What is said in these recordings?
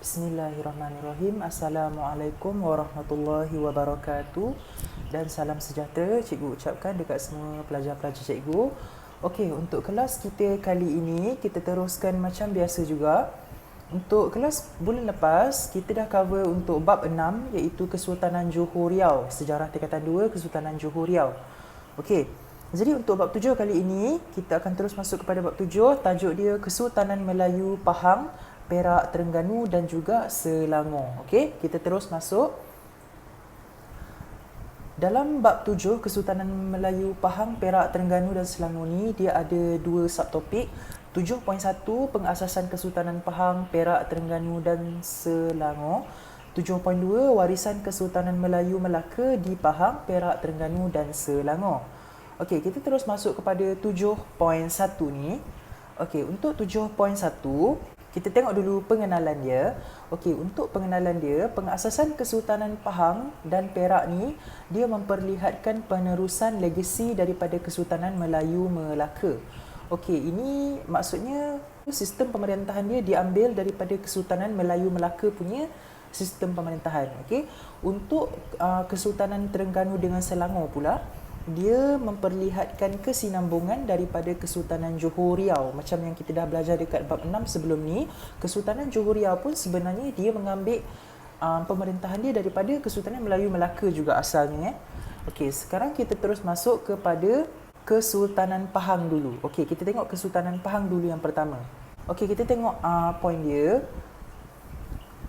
Bismillahirrahmanirrahim. Assalamualaikum warahmatullahi wabarakatuh. Dan salam sejahtera cikgu ucapkan dekat semua pelajar-pelajar cikgu. Okey, untuk kelas kita kali ini kita teruskan macam biasa juga. Untuk kelas bulan lepas kita dah cover untuk bab 6 iaitu Kesultanan Johor Riau, sejarah tingkatan 2 Kesultanan Johor Riau. Okey. Jadi untuk bab 7 kali ini kita akan terus masuk kepada bab 7, tajuk dia Kesultanan Melayu Pahang, Perak, Terengganu dan juga Selangor. Okey, kita terus masuk. Dalam bab 7 Kesultanan Melayu Pahang, Perak, Terengganu dan Selangor ni dia ada dua subtopik. 7.1 Pengasasan Kesultanan Pahang, Perak, Terengganu dan Selangor. 7.2 Warisan Kesultanan Melayu Melaka di Pahang, Perak, Terengganu dan Selangor. Okey, kita terus masuk kepada 7.1 ni. Okey, untuk 7.1 kita tengok dulu pengenalan dia. Okey, untuk pengenalan dia, pengasasan Kesultanan Pahang dan Perak ni dia memperlihatkan penerusan legasi daripada Kesultanan Melayu Melaka. Okey, ini maksudnya sistem pemerintahan dia diambil daripada Kesultanan Melayu Melaka punya sistem pemerintahan. Okey, untuk Kesultanan Terengganu dengan Selangor pula dia memperlihatkan kesinambungan daripada Kesultanan Johor Riau. Macam yang kita dah belajar dekat bab 6 sebelum ni, Kesultanan Johor Riau pun sebenarnya dia mengambil pemerintahan dia daripada Kesultanan Melayu Melaka juga asalnya. Okey, sekarang kita terus masuk kepada Kesultanan Pahang dulu. Okey, kita tengok Kesultanan Pahang dulu yang pertama. Okey, kita tengok poin dia.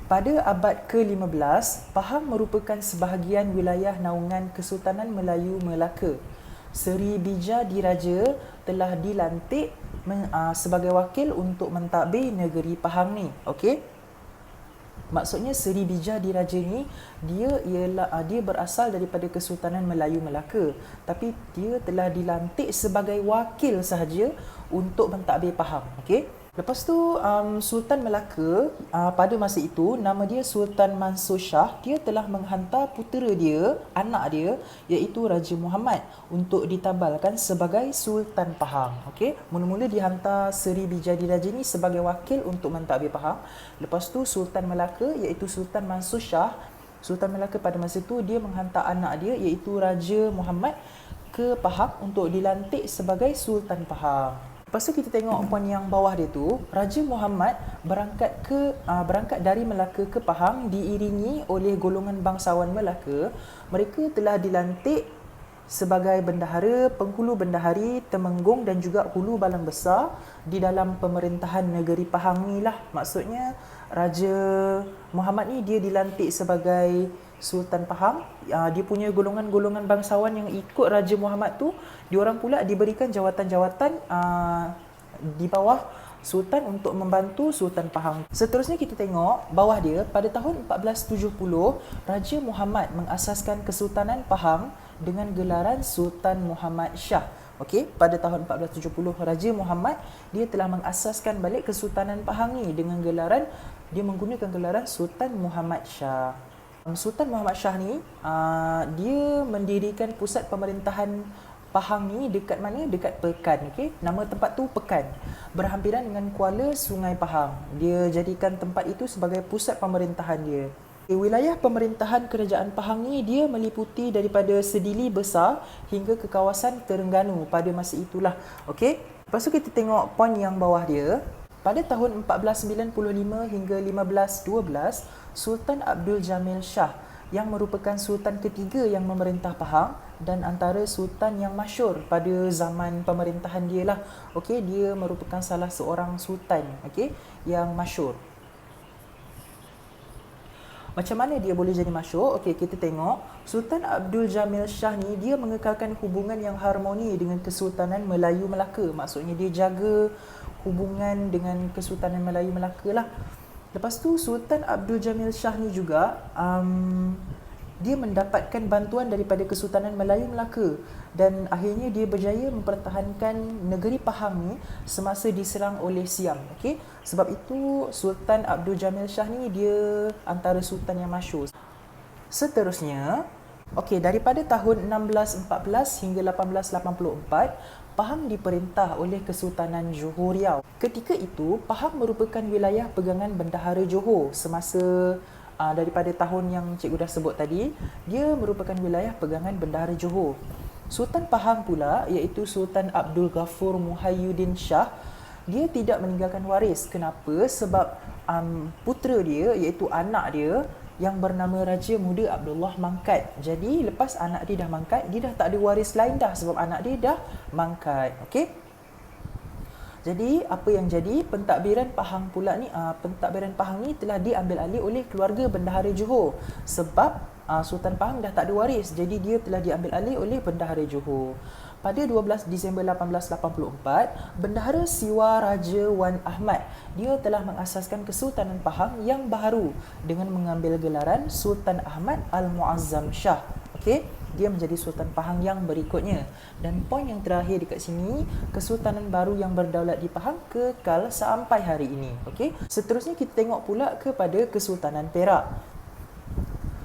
Pada abad ke-15, Pahang merupakan sebahagian wilayah naungan Kesultanan Melayu Melaka. Seri Bija Diraja telah dilantik sebagai wakil untuk mentadbir negeri Pahang ni. Okey? Maksudnya Seri Bija Diraja ni dia berasal daripada Kesultanan Melayu Melaka, tapi dia telah dilantik sebagai wakil sahaja untuk mentadbir Pahang. Okey? Lepas tu Sultan Melaka pada masa itu nama dia Sultan Mansur Shah, dia telah menghantar putera dia, anak dia iaitu Raja Muhammad untuk ditabalkan sebagai Sultan Pahang. Okey, mula-mula dihantar Seri Bija Diraja ni sebagai wakil untuk mentadbir Pahang. Lepas tu Sultan Melaka iaitu Sultan Mansur Shah, Sultan Melaka pada masa itu dia menghantar anak dia iaitu Raja Muhammad ke Pahang untuk dilantik sebagai Sultan Pahang. Lepas tu kita tengok poin yang bawah dia tu, Raja Muhammad berangkat dari Melaka ke Pahang diiringi oleh golongan bangsawan Melaka. Mereka telah dilantik sebagai bendahara, penghulu bendahari, temenggung dan juga hulu balang besar di dalam pemerintahan negeri Pahang ni lah. Maksudnya Raja Muhammad ni dia dilantik sebagai Sultan Pahang. Dia punya golongan-golongan bangsawan yang ikut Raja Muhammad tu, diorang pula diberikan jawatan-jawatan di bawah Sultan untuk membantu Sultan Pahang. Seterusnya kita tengok bawah dia, pada tahun 1470 Raja Muhammad mengasaskan Kesultanan Pahang dengan gelaran Sultan Muhammad Shah. Okey, pada tahun 1470 Raja Muhammad dia telah mengasaskan balik Kesultanan Pahang ni dengan gelaran, dia menggunakan gelaran Sultan Muhammad Shah. Sultan Muhammad Shah ni dia mendirikan pusat pemerintahan Pahang ni dekat mana? Dekat Pekan. Okey, nama tempat tu Pekan. Berhampiran dengan kuala Sungai Pahang. Dia jadikan tempat itu sebagai pusat pemerintahan dia. Wilayah pemerintahan kerajaan Pahang ni dia meliputi daripada Sedili Besar hingga ke kawasan Terengganu pada masa itulah. Okey. Lepas tu kita tengok poin yang bawah dia. Pada tahun 1495 hingga 1512, Sultan Abdul Jamil Shah yang merupakan sultan ketiga yang memerintah Pahang dan antara sultan yang masyhur pada zaman pemerintahan dia lah. Okey, dia merupakan salah seorang sultan, okey, yang masyhur. Macam mana dia boleh jadi masyhur? Okey, kita tengok Sultan Abdul Jamil Shah ni dia mengekalkan hubungan yang harmoni dengan Kesultanan Melayu Melaka. Maksudnya dia jaga hubungan dengan Kesultanan Melayu Melaka lah. Lepas tu Sultan Abdul Jamil Shah ni juga dia mendapatkan bantuan daripada Kesultanan Melayu Melaka dan akhirnya dia berjaya mempertahankan negeri Pahang ni semasa diserang oleh Siam. Okey, sebab itu Sultan Abdul Jamil Shah ni dia antara sultan yang masyhur. Seterusnya, okey, daripada tahun 1614 hingga 1884 Pahang diperintah oleh Kesultanan Johor Riau. Ketika itu, Pahang merupakan wilayah pegangan Bendahara Johor semasa daripada tahun yang cikgu dah sebut tadi, dia merupakan wilayah pegangan Bendahara Johor. Sultan Pahang pula iaitu Sultan Abdul Ghafur Muhyiddin Shah, dia tidak meninggalkan waris. Kenapa? Sebab putera dia iaitu anak dia yang bernama Raja Muda Abdullah mangkat. Jadi lepas anak dia dah mangkat, dia dah tak ada waris lain dah sebab anak dia dah mangkat. Okey. Jadi apa yang jadi, pentadbiran Pahang pula ni, pentadbiran Pahang ni telah diambil alih oleh keluarga Bendahara Johor sebab Sultan Pahang dah tak ada waris. Jadi dia telah diambil alih oleh Bendahara Johor. Pada 12 Disember 1884, Bendahara Siwa Raja Wan Ahmad, dia telah mengasaskan Kesultanan Pahang yang baharu dengan mengambil gelaran Sultan Ahmad Al-Muazzam Shah. Okey, dia menjadi Sultan Pahang yang berikutnya. Dan poin yang terakhir dekat sini, Kesultanan baru yang berdaulat di Pahang kekal sampai hari ini. Okey, seterusnya kita tengok pula kepada Kesultanan Perak.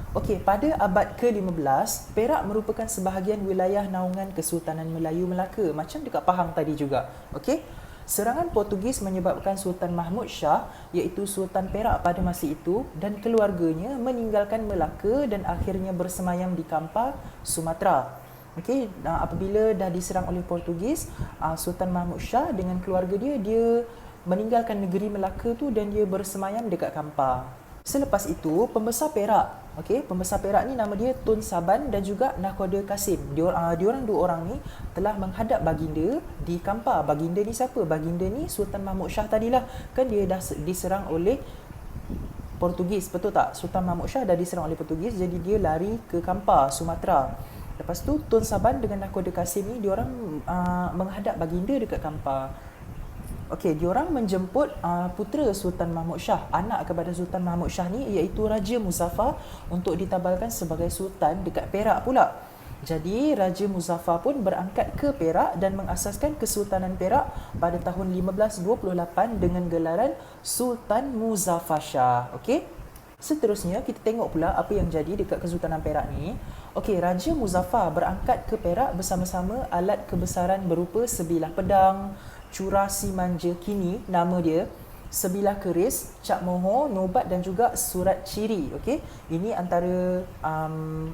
Okey, pada abad ke-15, Perak merupakan sebahagian wilayah naungan Kesultanan Melayu Melaka, macam dekat Pahang tadi juga. Okey, serangan Portugis menyebabkan Sultan Mahmud Shah, iaitu Sultan Perak pada masa itu, dan keluarganya meninggalkan Melaka dan akhirnya bersemayam di Kampar, Sumatera. Okey, apabila dah diserang oleh Portugis, Sultan Mahmud Shah dengan keluarga dia meninggalkan negeri Melaka tu dan dia bersemayam dekat Kampar. Selepas itu, pembesar Perak, pembesar Perak ni nama dia Tun Saban dan juga Nakhoda Kasim. Diorang dua orang ni telah menghadap baginda di Kampar. Baginda ni siapa? Baginda ni Sultan Mahmud Shah tadilah. Kan dia dah diserang oleh Portugis, betul tak? Sultan Mahmud Shah dah diserang oleh Portugis, jadi dia lari ke Kampar, Sumatera. Lepas tu Tun Saban dengan Nakhoda Kasim ni diorang menghadap baginda dekat Kampar. Okey, diorang menjemput putera Sultan Mahmud Shah, anak kepada Sultan Mahmud Shah ni iaitu Raja Muzaffar untuk ditabalkan sebagai sultan dekat Perak pula. Jadi Raja Muzaffar pun berangkat ke Perak dan mengasaskan Kesultanan Perak pada tahun 1528 dengan gelaran Sultan Muzaffar Shah. Okey. Seterusnya kita tengok pula apa yang jadi dekat Kesultanan Perak ni. Okey, Raja Muzaffar berangkat ke Perak bersama-sama alat kebesaran berupa sebilah pedang, curasi manja kini nama dia, sebilah keris, cap mohor, nobat dan juga surat ciri. Okey, ini antara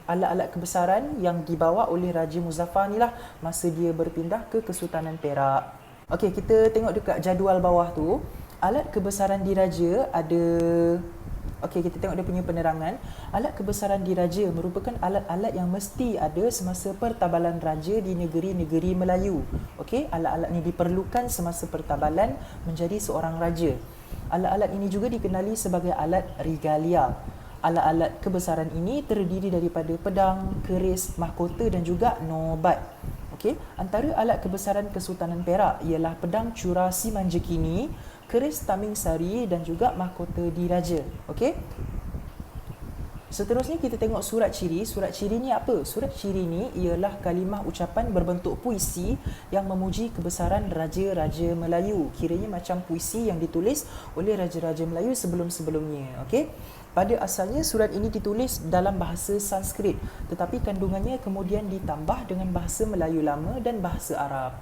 alat-alat kebesaran yang dibawa oleh Raja Muzaffar ni lah masa dia berpindah ke Kesultanan Perak. Okey, kita tengok dekat jadual bawah tu, alat kebesaran diraja ada. Okey, kita tengok dia punya penerangan. Alat kebesaran diraja merupakan alat-alat yang mesti ada semasa pertabalan raja di negeri-negeri Melayu. Okey, alat-alat ini diperlukan semasa pertabalan menjadi seorang raja. Alat-alat ini juga dikenali sebagai alat regalia. Alat-alat kebesaran ini terdiri daripada pedang, keris, mahkota dan juga nobat. Okey, antara alat kebesaran Kesultanan Perak ialah pedang curasi manja kini, keris taming sari dan juga mahkota diraja. Okey. Seterusnya kita tengok surat ciri. Surat ciri ni apa? Surat ciri ni ialah kalimah ucapan berbentuk puisi yang memuji kebesaran raja-raja Melayu. Kiranya macam puisi yang ditulis oleh raja-raja Melayu sebelum-sebelumnya. Okey. Pada asalnya surat ini ditulis dalam bahasa Sanskrit, tetapi kandungannya kemudian ditambah dengan bahasa Melayu lama dan bahasa Arab.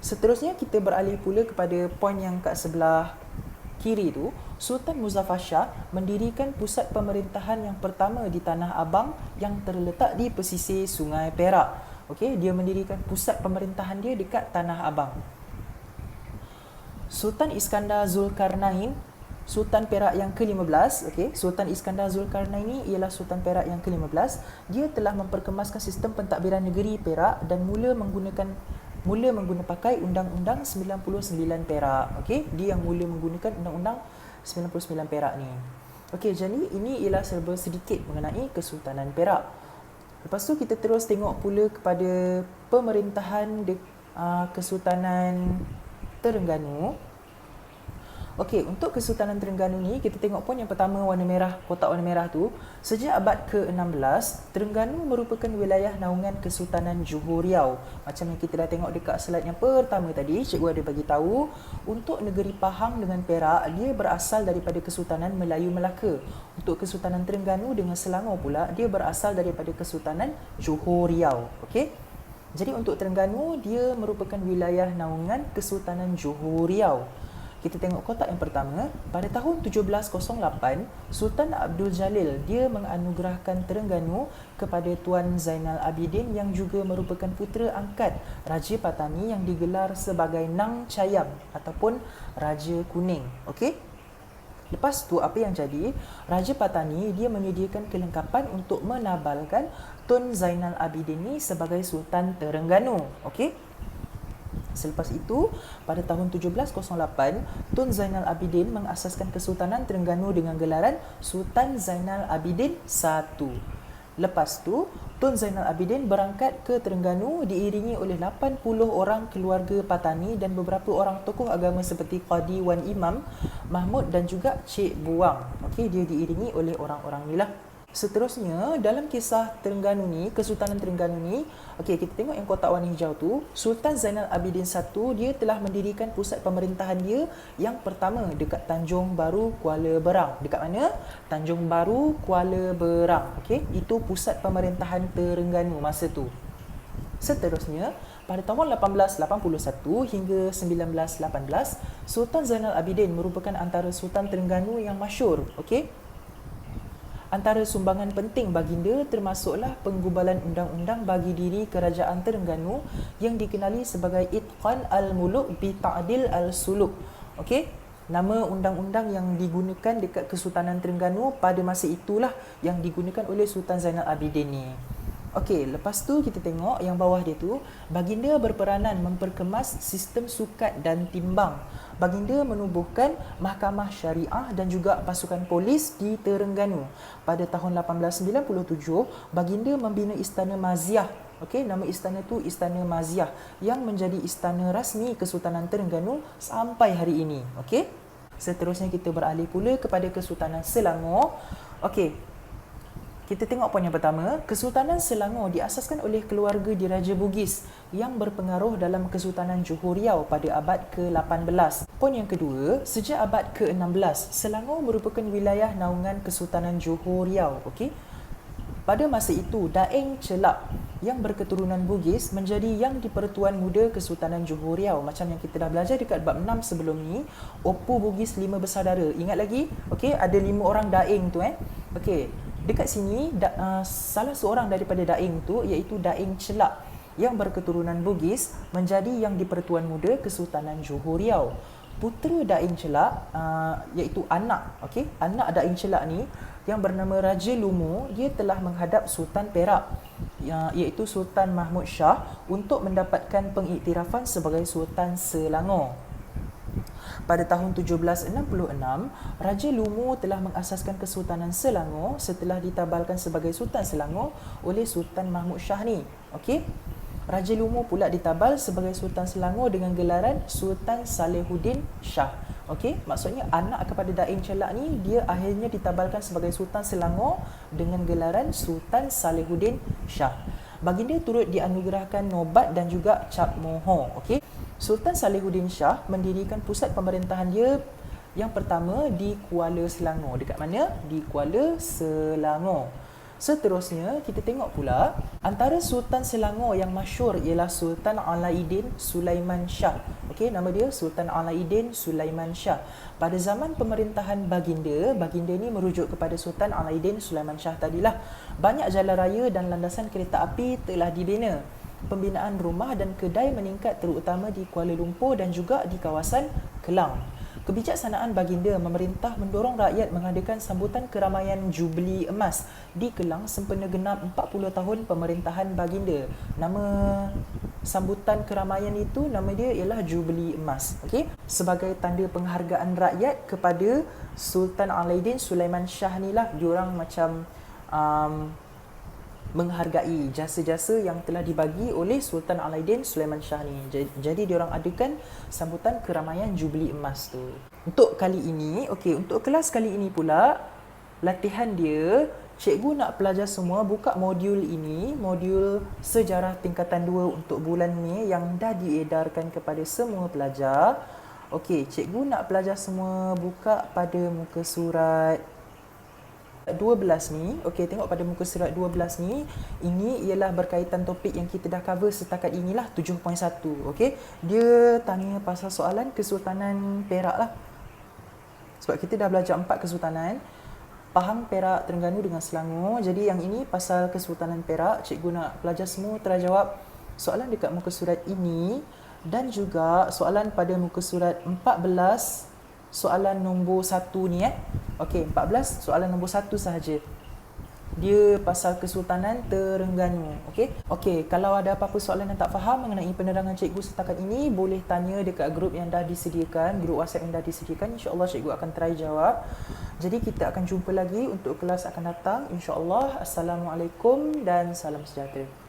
Seterusnya kita beralih pula kepada poin yang kat sebelah kiri tu. Sultan Muzaffar Shah mendirikan pusat pemerintahan yang pertama di Tanah Abang yang terletak di pesisir Sungai Perak. Okey, dia mendirikan pusat pemerintahan dia dekat Tanah Abang. Sultan Iskandar Zulkarnain, Sultan Perak yang ke-15, okey, Sultan Iskandar Zulkarnain ini ialah Sultan Perak yang ke-15. Dia telah memperkemaskan sistem pentadbiran negeri Perak dan mula menggunakan pakai Undang-Undang 99 Perak. Okey, dia yang mula menggunakan Undang-Undang 99 Perak ni. Okey, jadi ini ialah serba sedikit mengenai Kesultanan Perak. Lepas tu kita terus tengok pula kepada pemerintahan Kesultanan Terengganu. Okey, untuk Kesultanan Terengganu ni kita tengok poin yang pertama warna merah, kotak warna merah tu. Sejak abad ke-16, Terengganu merupakan wilayah naungan Kesultanan Johor Riau. Macam yang kita dah tengok dekat slide yang pertama tadi, cikgu ada bagi tahu untuk negeri Pahang dengan Perak dia berasal daripada Kesultanan Melayu Melaka. Untuk Kesultanan Terengganu dengan Selangor pula dia berasal daripada Kesultanan Johor Riau. Okey. Jadi untuk Terengganu, dia merupakan wilayah naungan Kesultanan Johor Riau. Kita tengok kotak yang pertama. Pada tahun 1708, Sultan Abdul Jalil dia menganugerahkan Terengganu kepada Tuan Zainal Abidin yang juga merupakan putera angkat Raja Patani yang digelar sebagai Nang Cayam ataupun Raja Kuning. Okey? Lepas tu apa yang jadi? Raja Patani dia menyediakan kelengkapan untuk menabalkan Tun Zainal Abidin ni sebagai Sultan Terengganu. Okey? Selepas itu, pada tahun 1708, Tun Zainal Abidin mengasaskan Kesultanan Terengganu dengan gelaran Sultan Zainal Abidin I. Lepas tu, Tun Zainal Abidin berangkat ke Terengganu diiringi oleh 80 orang keluarga Patani dan beberapa orang tokoh agama seperti Qadi Wan Imam, Mahmud dan juga Cik Buang. Okey, dia diiringi oleh orang-orang ni lah. Seterusnya, dalam kisah Terengganu ni, Kesultanan Terengganu ni, okey, kita tengok yang kotak warna hijau tu, Sultan Zainal Abidin I, dia telah mendirikan pusat pemerintahan dia yang pertama dekat Tanjung Baru, Kuala Berang. Dekat mana? Tanjung Baru, Kuala Berang. Okey, itu pusat pemerintahan Terengganu masa tu. Seterusnya, pada tahun 1881 hingga 1918, Sultan Zainal Abidin merupakan antara Sultan Terengganu yang masyhur. Okey? Antara sumbangan penting baginda termasuklah penggubalan undang-undang bagi diri Kerajaan Terengganu yang dikenali sebagai Itqan al-Muluk bi Ta'dil al-Suluk. Okey? Nama undang-undang yang digunakan dekat Kesultanan Terengganu pada masa itulah yang digunakan oleh Sultan Zainal Abidin ni. Okey, lepas tu kita tengok yang bawah dia tu, baginda berperanan memperkemas sistem sukat dan timbang. Baginda menubuhkan mahkamah syariah dan juga pasukan polis di Terengganu. Pada tahun 1897, baginda membina Istana Maziah. Okey, nama istana tu Istana Maziah yang menjadi istana rasmi Kesultanan Terengganu sampai hari ini. Okey. Seterusnya kita beralih pula kepada Kesultanan Selangor. Okey. Kita tengok poin yang pertama, Kesultanan Selangor diasaskan oleh keluarga Diraja Bugis yang berpengaruh dalam Kesultanan Johor Riau pada abad ke-18. Poin yang kedua, sejak abad ke-16, Selangor merupakan wilayah naungan Kesultanan Johor Riau. Okey. Pada masa itu, Daeng Celak yang berketurunan Bugis menjadi yang di-Pertuan Muda Kesultanan Johor Riau. Macam yang kita dah belajar dekat bab 6 sebelum ni, Opu Bugis 5 bersaudara. Ingat lagi? Okey, ada 5 orang Daeng tu Okey. Dekat sini, salah seorang daripada Daeng tu iaitu Daeng Celak yang berketurunan Bugis menjadi yang di-Pertuan Muda Kesultanan Johor Riau. Putera Daeng Celak iaitu anak Daeng Celak ni yang bernama Raja Lumu, dia telah menghadap Sultan Perak iaitu Sultan Mahmud Shah untuk mendapatkan pengiktirafan sebagai Sultan Selangor. Pada tahun 1766, Raja Lumu telah mengasaskan Kesultanan Selangor setelah ditabalkan sebagai Sultan Selangor oleh Sultan Mahmud Shah ni. Okey. Raja Lumu pula ditabal sebagai Sultan Selangor dengan gelaran Sultan Salehuddin Shah. Okey, maksudnya anak kepada Daeng Celak ni dia akhirnya ditabalkan sebagai Sultan Selangor dengan gelaran Sultan Salehuddin Shah. Baginda turut dianugerahkan nobat dan juga cap mohor. Okey. Sultan Salehuddin Shah mendirikan pusat pemerintahan dia yang pertama di Kuala Selangor. Dekat mana? Di Kuala Selangor. Seterusnya, kita tengok pula antara Sultan Selangor yang masyhur ialah Sultan Alauddin Sulaiman Shah. Okey, nama dia Sultan Alauddin Sulaiman Shah. Pada zaman pemerintahan baginda ni merujuk kepada Sultan Alauddin Sulaiman Shah tadilah. Banyak jalan raya dan landasan kereta api telah dibina. Pembinaan rumah dan kedai meningkat terutama di Kuala Lumpur dan juga di kawasan Kelang. Kebijaksanaan baginda memerintah mendorong rakyat mengadakan sambutan keramaian Jubli Emas di Kelang sempena genap 40 tahun pemerintahan baginda. Nama sambutan keramaian itu, nama dia ialah Jubli Emas. Okey, sebagai tanda penghargaan rakyat kepada Sultan Alauddin Sulaiman Shah ni lah, diorang macam menghargai jasa-jasa yang telah dibagi oleh Sultan Alauddin Sulaiman Shah ni. Jadi diorang adakan sambutan keramaian Jubli Emas tu. Untuk kali ini, untuk kelas kali ini pula, latihan dia, cikgu nak pelajar semua buka modul ini, modul sejarah tingkatan 2 untuk bulan Mei yang dah diedarkan kepada semua pelajar. Okey, cikgu nak pelajar semua buka pada muka surat 12 ni, okey, tengok pada muka surat 12 ni, ini ialah berkaitan topik yang kita dah cover setakat inilah, 7.1, okey. Dia tanya pasal soalan Kesultanan Perak lah. Sebab kita dah belajar 4 kesultanan, Pahang, Perak, Terengganu dengan Selangor. Jadi yang ini pasal Kesultanan Perak, cikgu nak pelajar semua terjawab soalan dekat muka surat ini dan juga soalan pada muka surat 14, soalan nombor 1 ni Okey, 14 soalan nombor 1 sahaja. Dia pasal Kesultanan Terengganu. Okey, kalau ada apa-apa soalan yang tak faham mengenai penerangan cikgu setakat ini, boleh tanya dekat grup yang dah disediakan, grup WhatsApp yang dah disediakan. InsyaAllah cikgu akan try jawab. Jadi kita akan jumpa lagi untuk kelas akan datang. InsyaAllah. Assalamualaikum dan salam sejahtera.